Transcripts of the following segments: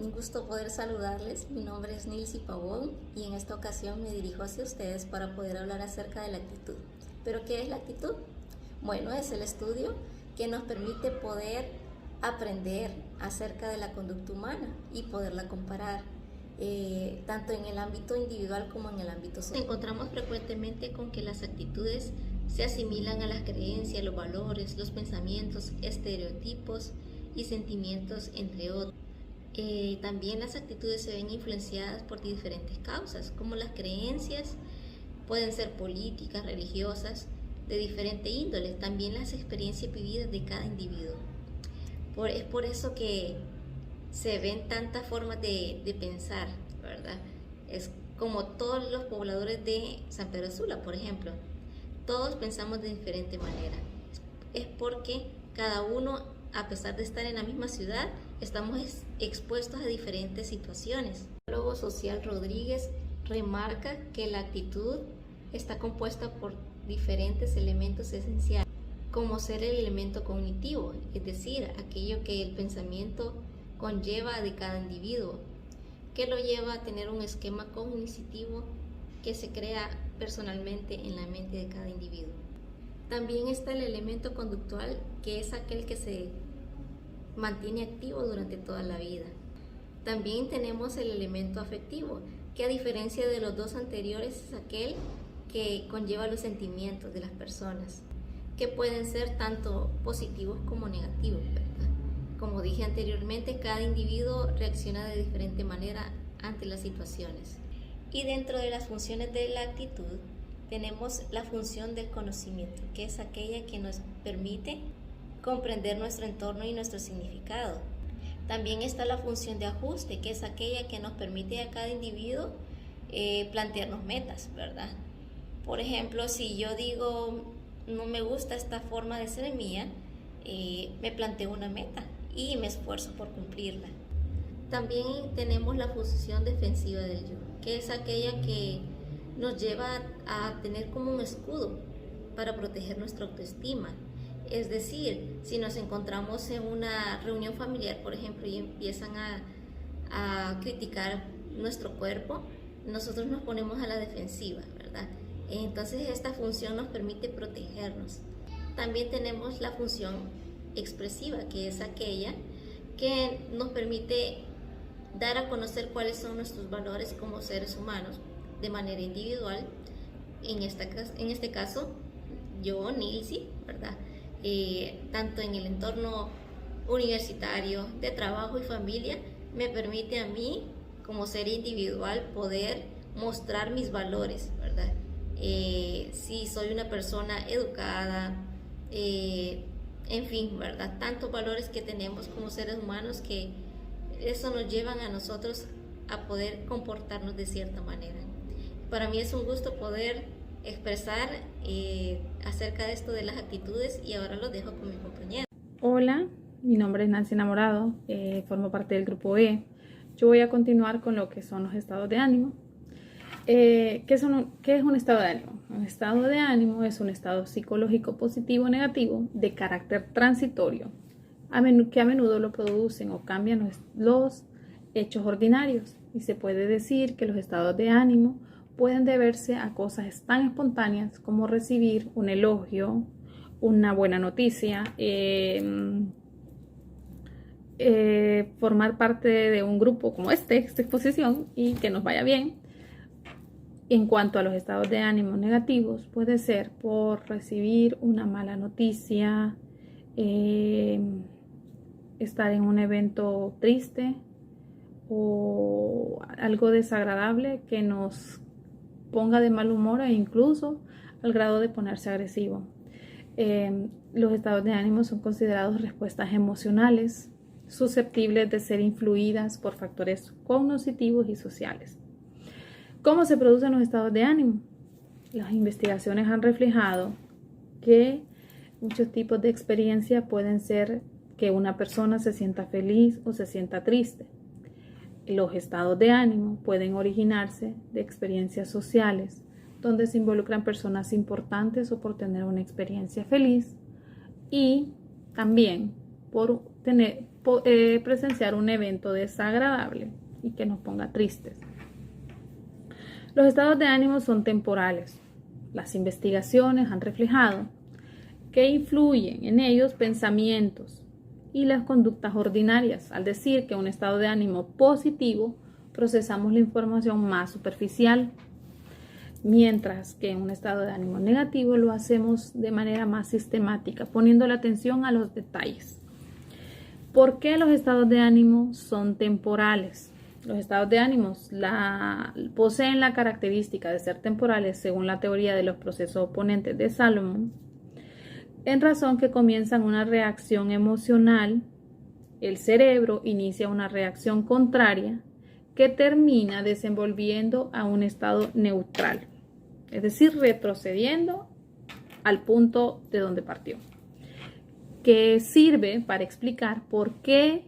Un gusto poder saludarles. Mi nombre es Nilsi Pavón y en esta ocasión me dirijo hacia ustedes para poder hablar acerca de la actitud. ¿Pero qué es la actitud? Bueno, es el estudio que nos permite poder aprender acerca de la conducta humana y poderla comparar, tanto en el ámbito individual como en el ámbito social. Encontramos frecuentemente con que las actitudes se asimilan a las creencias, los valores, los pensamientos, estereotipos y sentimientos, entre otros. También las actitudes se ven influenciadas por diferentes causas, como las creencias pueden ser políticas, religiosas, de diferente índole, también las experiencias vividas de cada individuo. Es por eso que se ven tantas formas de pensar, ¿verdad? Es como todos los pobladores de San Pedro Sula, por ejemplo. Todos pensamos de diferente manera. Es porque cada uno, a pesar de estar en la misma ciudad, estamos expuestos a diferentes situaciones. El psicólogo social Rodríguez remarca que la actitud está compuesta por diferentes elementos esenciales, como ser el elemento cognitivo, es decir, aquello que el pensamiento conlleva de cada individuo, que lo lleva a tener un esquema cognitivo que se crea personalmente en la mente de cada individuo. También está el elemento conductual, que es aquel que se mantiene activo durante toda la vida. También tenemos el elemento afectivo, que a diferencia de los dos anteriores es aquel que conlleva los sentimientos de las personas, que pueden ser tanto positivos como negativos, ¿verdad? Como dije anteriormente, cada individuo reacciona de diferente manera ante las situaciones. Y dentro de las funciones de la actitud tenemos la función del conocimiento, que es aquella que nos permite comprender nuestro entorno y nuestro significado. También está la función de ajuste, que es aquella que nos permite a cada individuo plantearnos metas, ¿verdad? Por ejemplo, si yo digo, no me gusta esta forma de ser mía, me planteo una meta y me esfuerzo por cumplirla. También tenemos la función defensiva del yo, que es aquella que nos lleva a tener como un escudo para proteger nuestra autoestima. Es decir, si nos encontramos en una reunión familiar, por ejemplo, y empiezan a criticar nuestro cuerpo, nosotros nos ponemos a la defensiva, ¿verdad? Entonces esta función nos permite protegernos. También tenemos la función expresiva, que es aquella que nos permite dar a conocer cuáles son nuestros valores como seres humanos de manera individual. En este caso, yo, Nilsi, ¿verdad? Tanto en el entorno universitario, de trabajo y familia, me permite a mí, como ser individual, poder mostrar mis valores, ¿verdad? Si soy una persona educada, en fin, ¿verdad? Tantos valores que tenemos como seres humanos que eso nos llevan a nosotros a poder comportarnos de cierta manera. Para mí es un gusto poder expresar acerca de esto de las actitudes y ahora los dejo con mi compañera. Hola, mi nombre es Nancy Enamorado, formo parte del grupo E. Yo voy a continuar con lo que son los estados de ánimo. ¿Qué es un estado de ánimo? Un estado de ánimo es un estado psicológico positivo o negativo de carácter transitorio, que a menudo lo producen o cambian los hechos ordinarios, y se puede decir que los estados de ánimo pueden deberse a cosas tan espontáneas como recibir un elogio, una buena noticia, formar parte de un grupo como esta exposición y que nos vaya bien. En cuanto a los estados de ánimo negativos, puede ser por recibir una mala noticia, estar en un evento triste o algo desagradable que nos ponga de mal humor e incluso al grado de ponerse agresivo. Los estados de ánimo son considerados respuestas emocionales susceptibles de ser influidas por factores cognitivos y sociales. ¿Cómo se producen los estados de ánimo? Las investigaciones han reflejado que muchos tipos de experiencias pueden ser que una persona se sienta feliz o se sienta triste. Los estados de ánimo pueden originarse de experiencias sociales, donde se involucran personas importantes o por tener una experiencia feliz, y también presenciar un evento desagradable y que nos ponga tristes. Los estados de ánimo son temporales. Las investigaciones han reflejado que influyen en ellos pensamientos y las conductas ordinarias. Al decir que un estado de ánimo positivo, procesamos la información más superficial, mientras que en un estado de ánimo negativo lo hacemos de manera más sistemática, poniendo la atención a los detalles. ¿Por qué los estados de ánimo son temporales? Los estados de ánimo poseen la característica de ser temporales según la teoría de los procesos oponentes de Salomón, en razón que comienzan una reacción emocional, el cerebro inicia una reacción contraria que termina desenvolviendo a un estado neutral, es decir, retrocediendo al punto de donde partió, que sirve para explicar por qué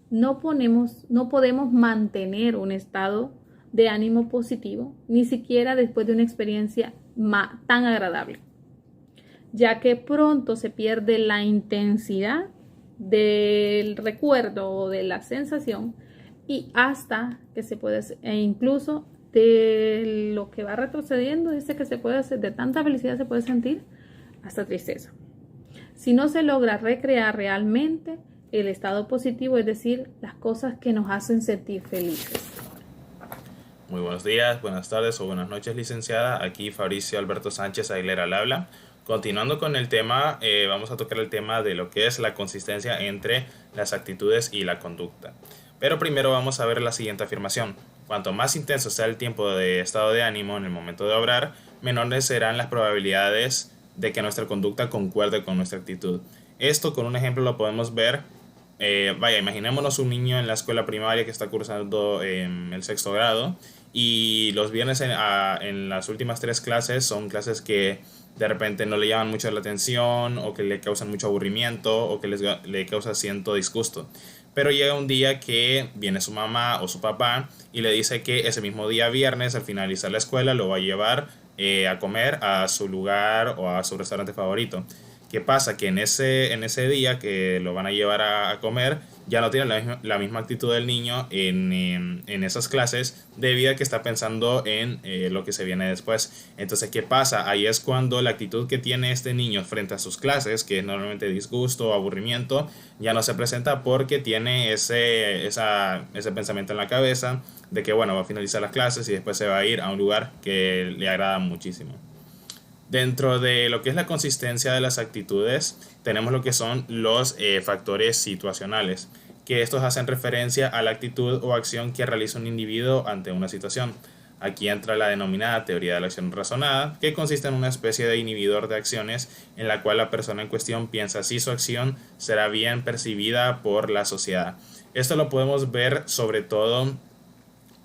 no podemos mantener un estado de ánimo positivo, ni siquiera después de una experiencia tan agradable, ya que pronto se pierde la intensidad del recuerdo o de la sensación y hasta que se puede hacer, e incluso de lo que va retrocediendo, dice que se puede hacer, de tanta felicidad se puede sentir hasta tristeza. Si no se logra recrear realmente el estado positivo, es decir, las cosas que nos hacen sentir felices. Muy buenos días, buenas tardes o buenas noches, licenciada. Aquí Fabricio Alberto Sánchez Aguilera al habla. Continuando con el tema, vamos a tocar el tema de lo que es la consistencia entre las actitudes y la conducta. Pero primero vamos a ver la siguiente afirmación. Cuanto más intenso sea el tiempo de estado de ánimo en el momento de obrar, menores serán las probabilidades de que nuestra conducta concuerde con nuestra actitud. Esto con un ejemplo lo podemos ver. Imaginémonos un niño en la escuela primaria que está cursando el 6º grado y los viernes en las últimas 3 clases son clases que de repente no le llaman mucho la atención o que le causan mucho aburrimiento o que le causa cierto disgusto. Pero llega un día que viene su mamá o su papá y le dice que ese mismo día viernes, al finalizar la escuela, lo va a llevar a comer a su lugar o a su restaurante favorito. ¿Qué pasa? Que en ese día que lo van a llevar a comer, ya no tiene la misma actitud del niño en esas clases, debido a que está pensando en lo que se viene después. Entonces, ¿qué pasa? Ahí es cuando la actitud que tiene este niño frente a sus clases, que es normalmente disgusto o aburrimiento, ya no se presenta porque tiene ese pensamiento en la cabeza de que, bueno, va a finalizar las clases y después se va a ir a un lugar que le agrada muchísimo. Dentro de lo que es la consistencia de las actitudes, tenemos lo que son los factores situacionales, que estos hacen referencia a la actitud o acción que realiza un individuo ante una situación. Aquí entra la denominada teoría de la acción razonada, que consiste en una especie de inhibidor de acciones en la cual la persona en cuestión piensa si su acción será bien percibida por la sociedad. Esto lo podemos ver sobre todo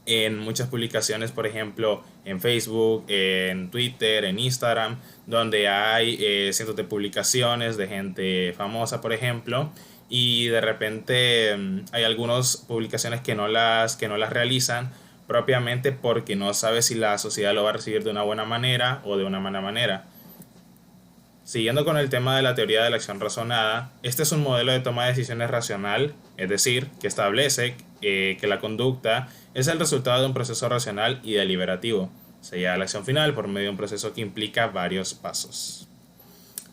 en muchas publicaciones, por ejemplo en Facebook, en Twitter, en Instagram, donde hay cientos de publicaciones de gente famosa, por ejemplo, y de repente hay algunas publicaciones que no las realizan propiamente porque no sabe si la sociedad lo va a recibir de una buena manera o de una mala manera. Siguiendo con el tema de la teoría de la acción razonada, este es un modelo de toma de decisiones racional, es decir, que establece que la conducta es el resultado de un proceso racional y deliberativo. Se llega a la acción final por medio de un proceso que implica varios pasos.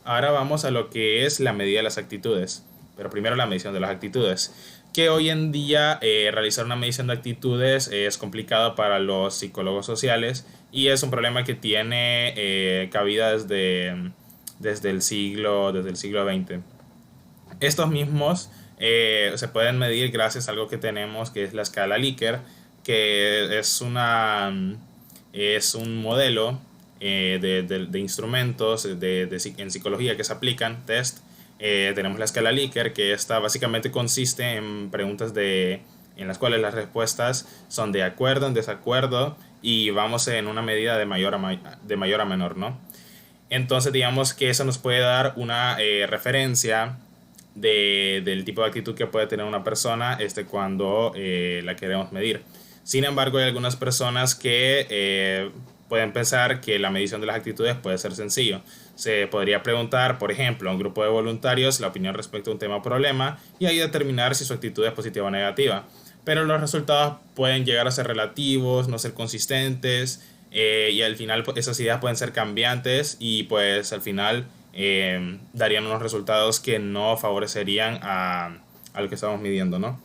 Ahora vamos a lo que es la medida de las actitudes, pero primero la medición de las actitudes, que hoy en día realizar una medición de actitudes es complicado para los psicólogos sociales y es un problema que tiene cabida desde el siglo XX. Estos mismos se pueden medir gracias a algo que tenemos que es la escala Likert, que es un modelo de instrumentos en psicología que se aplican, test. Tenemos la escala Likert, que esta básicamente consiste en preguntas en las cuales las respuestas son de acuerdo, en desacuerdo y vamos en una medida de mayor a menor, ¿no? Entonces digamos que eso nos puede dar una referencia del tipo de actitud que puede tener una persona cuando la queremos medir. Sin embargo, hay algunas personas que pueden pensar que la medición de las actitudes puede ser sencillo. Se podría preguntar, por ejemplo, a un grupo de voluntarios la opinión respecto a un tema o problema y ahí determinar si su actitud es positiva o negativa. Pero los resultados pueden llegar a ser relativos, no ser consistentes, y al final esas ideas pueden ser cambiantes y pues al final darían unos resultados que no favorecerían a lo que estamos midiendo, ¿no?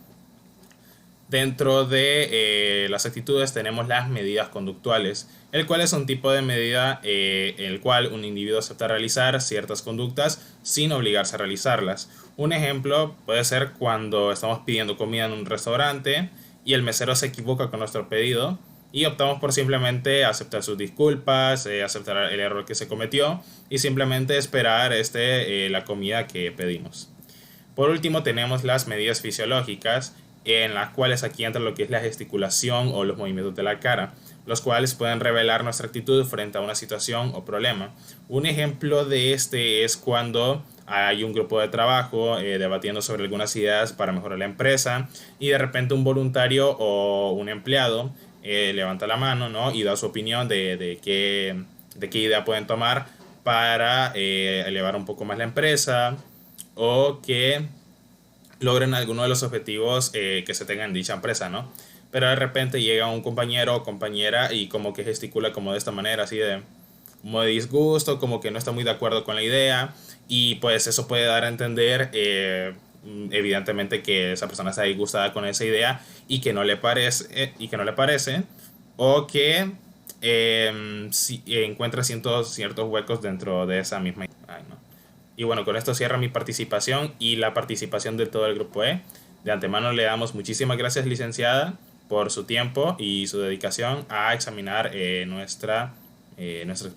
Dentro de las actitudes tenemos las medidas conductuales, el cual es un tipo de medida en el cual un individuo acepta realizar ciertas conductas sin obligarse a realizarlas. Un ejemplo puede ser cuando estamos pidiendo comida en un restaurante y el mesero se equivoca con nuestro pedido y optamos por simplemente aceptar sus disculpas, aceptar el error que se cometió y simplemente esperar la comida que pedimos. Por último tenemos las medidas fisiológicas, en las cuales aquí entra lo que es la gesticulación o los movimientos de la cara, los cuales pueden revelar nuestra actitud frente a una situación o problema. Un ejemplo de es cuando hay un grupo de trabajo debatiendo sobre algunas ideas para mejorar la empresa y de repente un voluntario o un empleado levanta la mano, ¿no? Y da su opinión de qué idea pueden tomar para elevar un poco más la empresa o que logren alguno de los objetivos que se tengan en dicha empresa, ¿no? Pero de repente llega un compañero o compañera y como que gesticula como de esta manera, así como de disgusto, como que no está muy de acuerdo con la idea y pues eso puede dar a entender evidentemente que esa persona está disgustada con esa idea y que no le parece, o que si encuentra ciertos huecos dentro de esa misma idea. Ay, no. Y bueno, con esto cierra mi participación y la participación de todo el grupo E. De antemano le damos muchísimas gracias, licenciada, por su tiempo y su dedicación a examinar nuestra exposición.